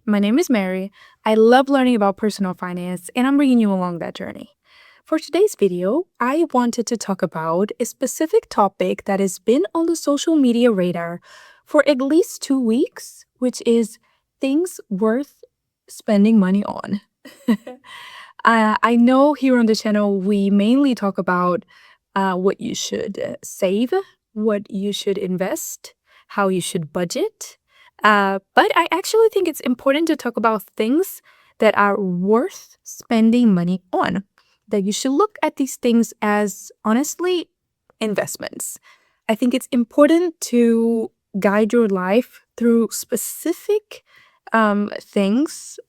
My name is Mary. I love learning about personal finance, and I'm bringing you along that journey. For today's video, I wanted to talk about a specific topic that has been on the social media radar for at least 2 weeks, which is things worth spending money on. I know here on the channel, we mainly talk about what you should save, what you should invest, how you should budget. But I actually think it's important to talk about things that are worth spending money on, that you should look at these things as honestly investments. I think it's important to guide your life through specific things,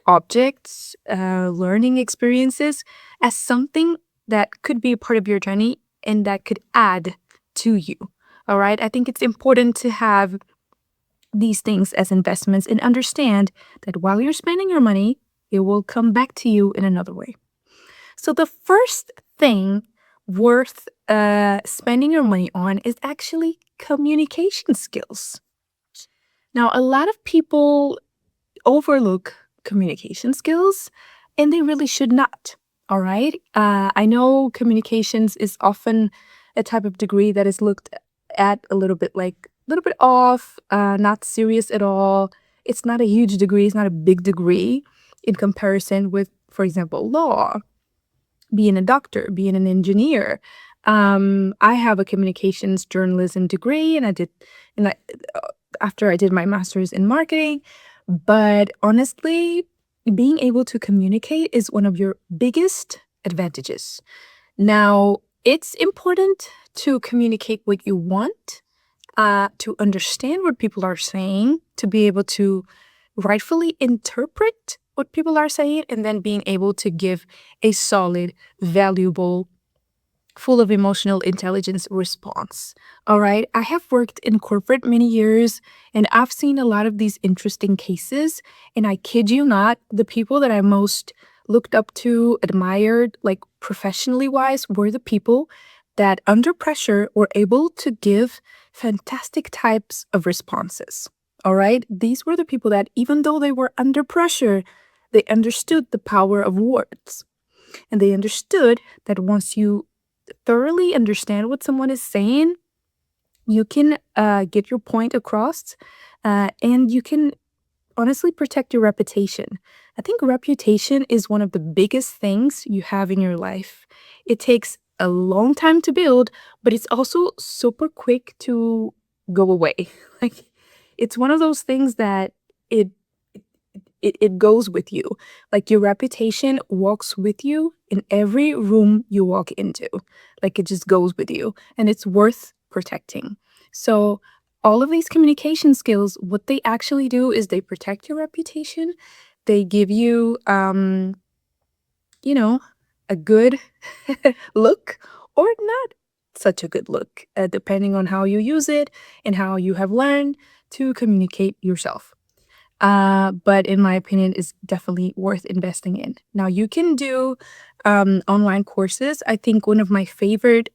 objects, learning experiences as something that could be a part of your journey and that could add to you. All right. I think it's important to have these things as investments and understand that while you're spending your money, it will come back to you in another way. So the first thing worth spending your money on is actually communication skills. Now, a lot of people overlook communication skills, and they really should not. All right. I know communications is often a type of degree that is looked at a little bit off, not serious at all. It's not a huge degree. It's not a big degree in comparison with, for example, law, being a doctor, being an engineer. I have a communications journalism degree, and after I did my master's in marketing. But honestly, being able to communicate is one of your biggest advantages. Now, it's important to communicate what you want, to understand what people are saying, to be able to rightfully interpret what people are saying, and then being able to give a solid, valuable, full of emotional intelligence response. All right. I have worked in corporate many years, and I've seen a lot of these interesting cases. And I kid you not, the people that I most looked up to, admired, like professionally wise, were the people that under pressure were able to give fantastic types of responses. All right. These were the people that, even though they were under pressure, they understood the power of words. And they understood that once you thoroughly understand what someone is saying, you can get your point across, and you can honestly protect your reputation. I think reputation is one of the biggest things you have in your life. It takes a long time to build, but it's also super quick to go away. Like, it's one of those things that it goes with you. Like, your reputation walks with you in every room you walk into. Like, it just goes with you, and it's worth protecting. So all of these communication skills, what they actually do is they protect your reputation. They give you, a good look, or not such a good look, depending on how you use it and how you have learned to communicate yourself. But in my opinion, is definitely worth investing in. Now, you can do online courses. I think one of my favorite,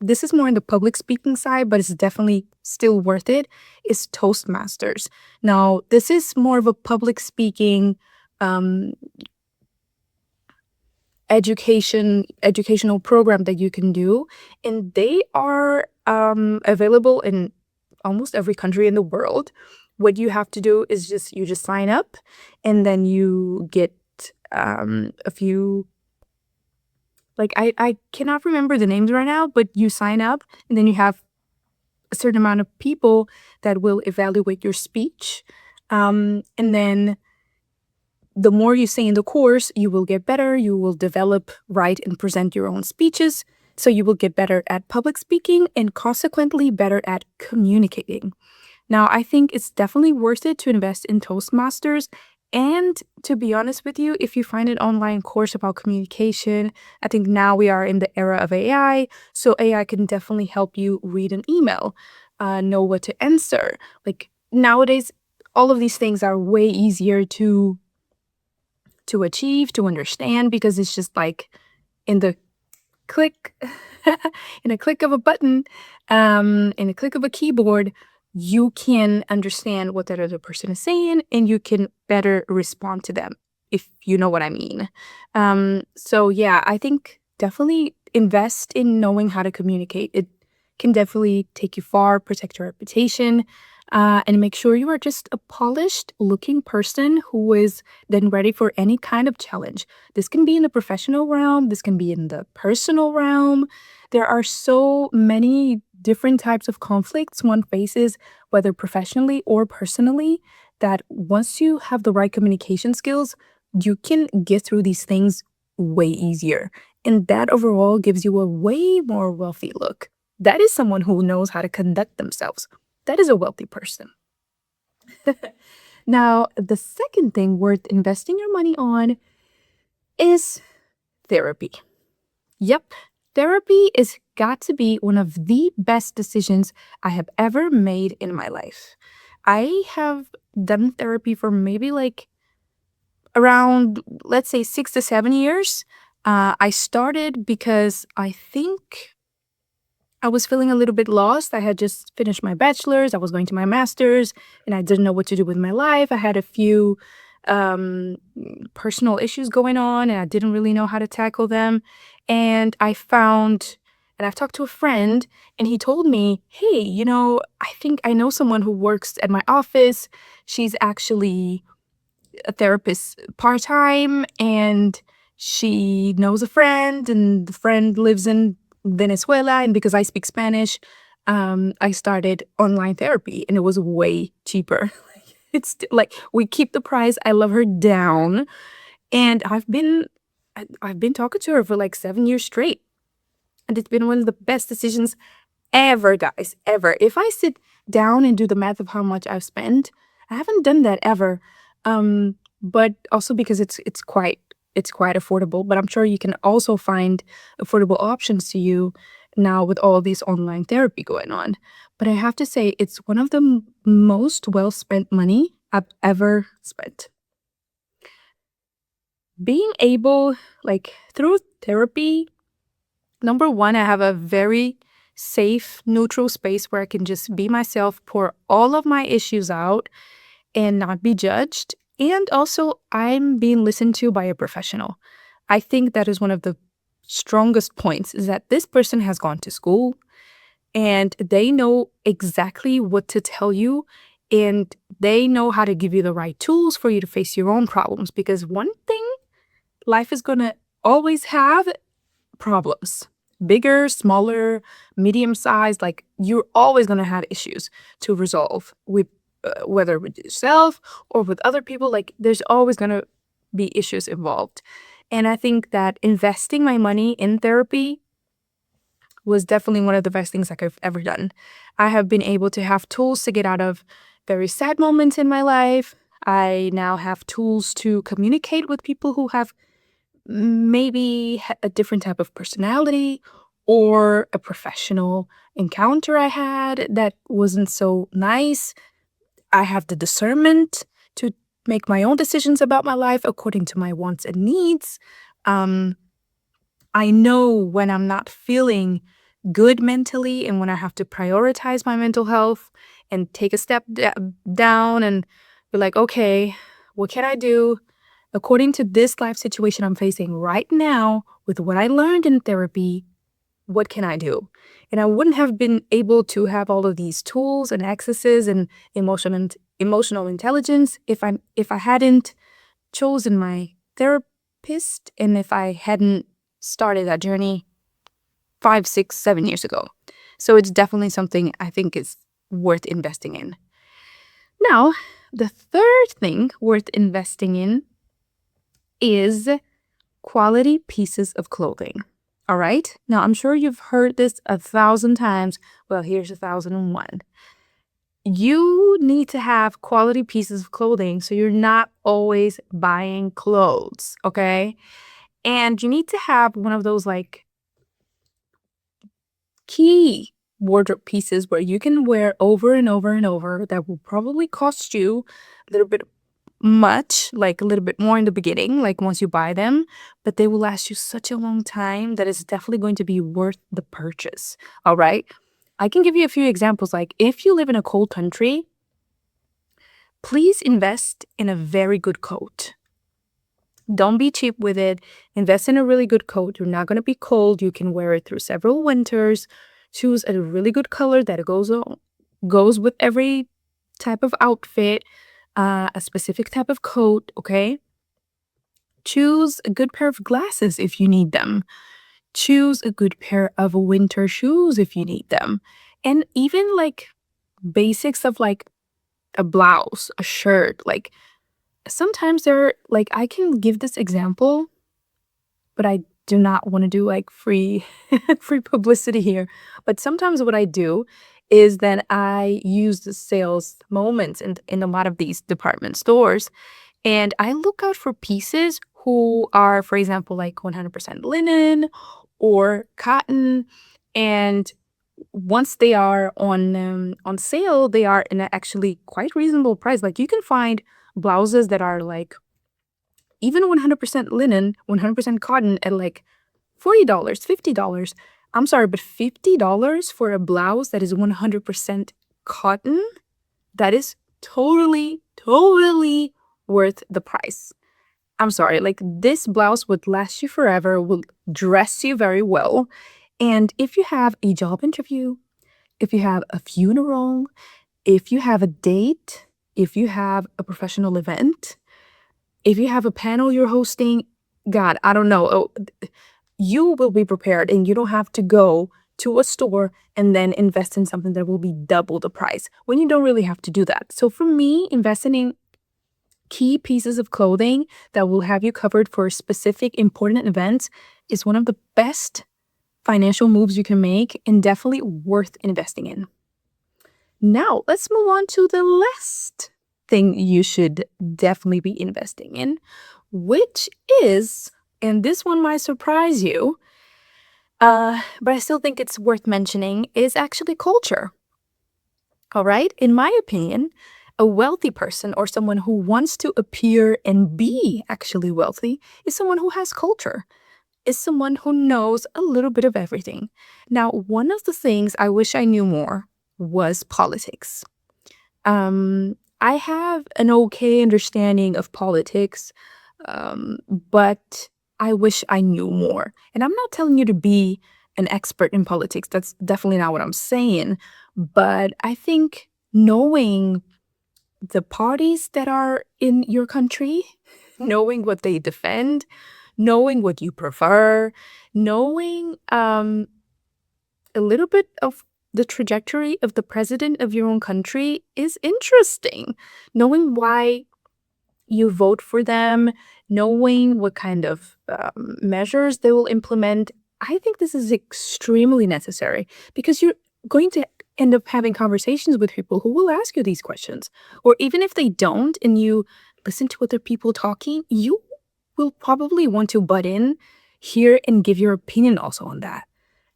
this is more on the public speaking side, but it's definitely still worth it, is Toastmasters. Now, this is more of a public speaking educational program that you can do, and they are available in almost every country in the world. What you have to do is you just sign up, and then you get a few, like, I cannot remember the names right now, but you sign up, and then you have a certain amount of people that will evaluate your speech, and then the more you say in the course, you will get better. You will develop, write, and present your own speeches. So you will get better at public speaking and consequently better at communicating. Now, I think it's definitely worth it to invest in Toastmasters. And to be honest with you, if you find an online course about communication, I think now we are in the era of AI. So AI can definitely help you read an email, know what to answer. Like, nowadays, all of these things are way easier to achieve, to understand, because it's just like in the click, in a click of a button, in a click of a keyboard, you can understand what that other person is saying and you can better respond to them, if you know what I mean. So yeah, I think definitely invest in knowing how to communicate. It can definitely take you far, protect your reputation, and make sure you are just a polished looking person who is then ready for any kind of challenge. This can be in the professional realm, this can be in the personal realm. There are so many different types of conflicts one faces, whether professionally or personally, that once you have the right communication skills, you can get through these things way easier. And that overall gives you a way more wealthy look. That is someone who knows how to conduct themselves. That is a wealthy person. Now, the second thing worth investing your money on is therapy. Yep, therapy is got to be one of the best decisions I have ever made in my life. I have done therapy for maybe like around, let's say, 6 to 7 years. I started because I think I was feeling a little bit lost. I had just finished my bachelor's, I was going to my master's, and I didn't know what to do with my life. I had a few um, personal issues going on, and I didn't really know how to tackle them. And I've talked to a friend, and he told me, hey, I think I know someone who works at my office. She's actually a therapist part-time, and she knows a friend, and the friend lives in Venezuela. And because I speak Spanish, I started online therapy, and it was way cheaper. It's like we keep the price. I love her down, and I've been talking to her for like 7 years straight, and it's been one of the best decisions ever, guys, ever. If I sit down and do the math of how much I've spent, I haven't done that ever. But also because it's quite affordable. But I'm sure you can also find affordable options to you now with all these online therapy going on. But I have to say, it's one of the most well spent money I've ever spent. Being able, like, through therapy, number one, I have a very safe, neutral space where I can just be myself, pour all of my issues out, and not be judged. And also, I'm being listened to by a professional. I think that is one of the strongest points, is that this person has gone to school and they know exactly what to tell you, and they know how to give you the right tools for you to face your own problems. Because one thing life is going to always have problems. Bigger, smaller, medium sized, like you're always going to have issues to resolve with whether with yourself or with other people. Like there's always going to be issues involved. And I think that investing my money in therapy was definitely one of the best things like I've ever done. I have been able to have tools to get out of very sad moments in my life. I now have tools to communicate with people who have maybe a different type of personality, or a professional encounter I had that wasn't so nice. I have the discernment to make my own decisions about my life according to my wants and needs. Um, I know when I'm not feeling good mentally and when I have to prioritize my mental health and take a step down and be like, okay, what can I do according to this life situation I'm facing right now with what I learned in therapy? What can I do? And I wouldn't have been able to have all of these tools and accesses and emotional intelligence if I hadn't chosen my therapist, and if I hadn't started that journey 5, 6, 7 years ago. So it's definitely something I think is worth investing in. Now, the third thing worth investing in is quality pieces of clothing. All right? Now, I'm sure you've heard this 1,000 times. Well, here's 1,001. You need to have quality pieces of clothing so you're not always buying clothes, okay? And you need to have one of those like key wardrobe pieces where you can wear over and over and over, that will probably cost you a little bit much, like a little bit more in the beginning, like once you buy them, but they will last you such a long time that it's definitely going to be worth the purchase. All right. I can give you a few examples. Like if you live in a cold country, please invest in a very good coat. Don't be cheap with it. Invest in a really good coat. You're not going to be cold. You can wear it through several winters. Choose a really good color that goes with every type of outfit, a specific type of coat, okay? Choose a good pair of glasses if you need them. Choose a good pair of winter shoes if you need them. And even like basics of like a blouse, a shirt, like sometimes they're like, I can give this example, but I do not want to do like free free publicity here. But sometimes what I do is that I use the sales moments in a lot of these department stores, and I look out for pieces who are, for example, like 100% linen or cotton. And once they are on sale, they are in an actually quite reasonable price. Like you can find blouses that are like even 100% linen, 100% cotton at like $40, $50. I'm sorry, but $50 for a blouse that is 100% cotton, that is totally, totally worth the price. I'm sorry, like this blouse would last you forever, will dress you very well. And if you have a job interview, if you have a funeral, if you have a date, if you have a professional event, if you have a panel you're hosting, God, I don't know. You will be prepared and you don't have to go to a store and then invest in something that will be double the price when you don't really have to do that. So for me, investing in key pieces of clothing that will have you covered for specific important events is one of the best financial moves you can make and definitely worth investing in. Now, let's move on to the last thing you should definitely be investing in, which is, and this one might surprise you, but I still think it's worth mentioning, is actually culture. All right? In my opinion, a wealthy person or someone who wants to appear and be actually wealthy is someone who has culture, is someone who knows a little bit of everything. Now, one of the things I wish I knew more was politics. I have an okay understanding of politics, but I wish I knew more. And I'm not telling you to be an expert in politics. That's definitely not what I'm saying. But I think knowing the parties that are in your country, knowing what they defend, knowing what you prefer, knowing a little bit of the trajectory of the president of your own country is interesting. Knowing why you vote for them, knowing what kind of measures they will implement, I think this is extremely necessary because you're going to end up having conversations with people who will ask you these questions. Or even if they don't and you listen to other people talking, you will probably want to butt in, hear, and give your opinion also on that.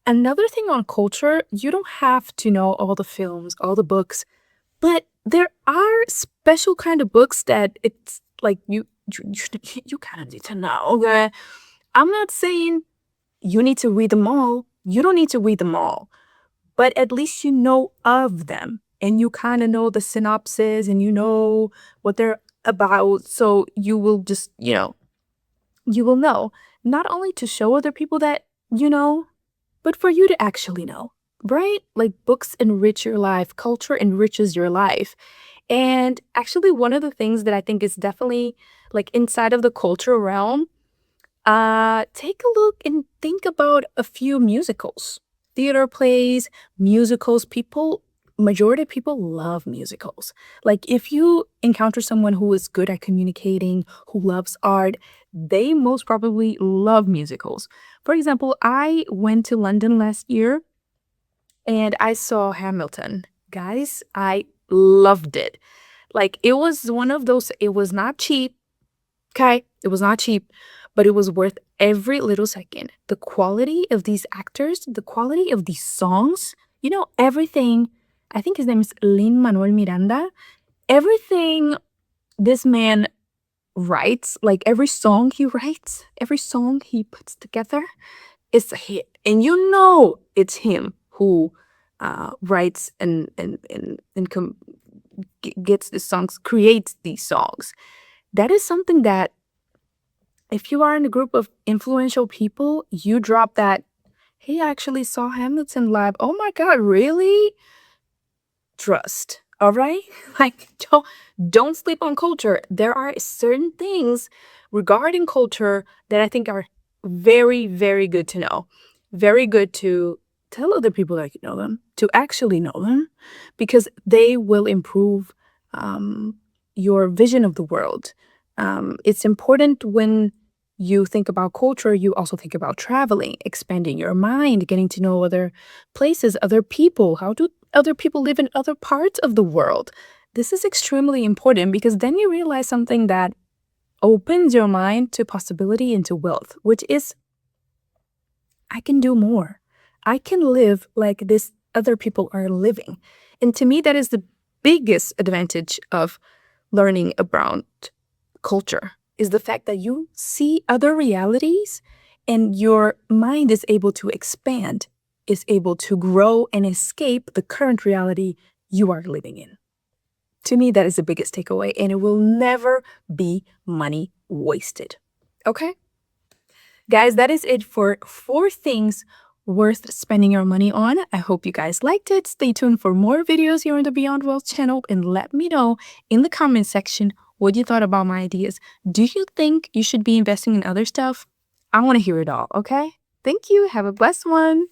Another thing on culture, you don't have to know all the films, all the books, but there are special kind of books that it's like you kind of need to know. Okay? I'm not saying you need to read them all. You don't need to read them all, but at least you know of them and you kind of know the synopsis and you know what they're about. So you will just, you will know not only to show other people that you know, but for you to actually know, right? Like books enrich your life, culture enriches your life. And actually, one of the things that I think is definitely like inside of the culture realm, take a look and think about a few musicals, theater plays, musicals. Majority of people love musicals. Like if you encounter someone who is good at communicating, who loves art, they most probably love musicals. For example, I went to London last year and I saw Hamilton. Guys, I loved it. Like it was one of those, it was not cheap. Okay, it was not cheap, but it was worth every little second. The quality of these actors, the quality of these songs, everything. I think his name is Lin-Manuel Miranda. Everything this man writes, like every song he writes, every song he puts together is a hit. And you know it's him who writes gets the songs, creates these songs. That is something that if you are in a group of influential people, you drop that, hey, I actually saw Hamilton live. Oh my God, really? Trust. All right? Like don't sleep on culture. There are certain things regarding culture that I think are very, very good to know. Very good to tell other people that you know them, to actually know them, because they will improve your vision of the world. It's important when you think about culture, you also think about traveling, expanding your mind, getting to know other places, other people. How do other people live in other parts of the world? This is extremely important because then you realize something that opens your mind to possibility and to wealth, which is I can do more. I can live like this other people are living. And to me, that is the biggest advantage of learning about culture is the fact that you see other realities and your mind is able to expand, is able to grow and escape the current reality you are living in. To me, that is the biggest takeaway, and it will never be money wasted. Okay? Guys, that is it for 4 things worth spending your money on. I hope you guys liked it. Stay tuned for more videos here on the Beyond Wealth channel and let me know in the comment section what you thought about my ideas. Do you think you should be investing in other stuff? I want to hear it all, okay? Thank you. Have a blessed one.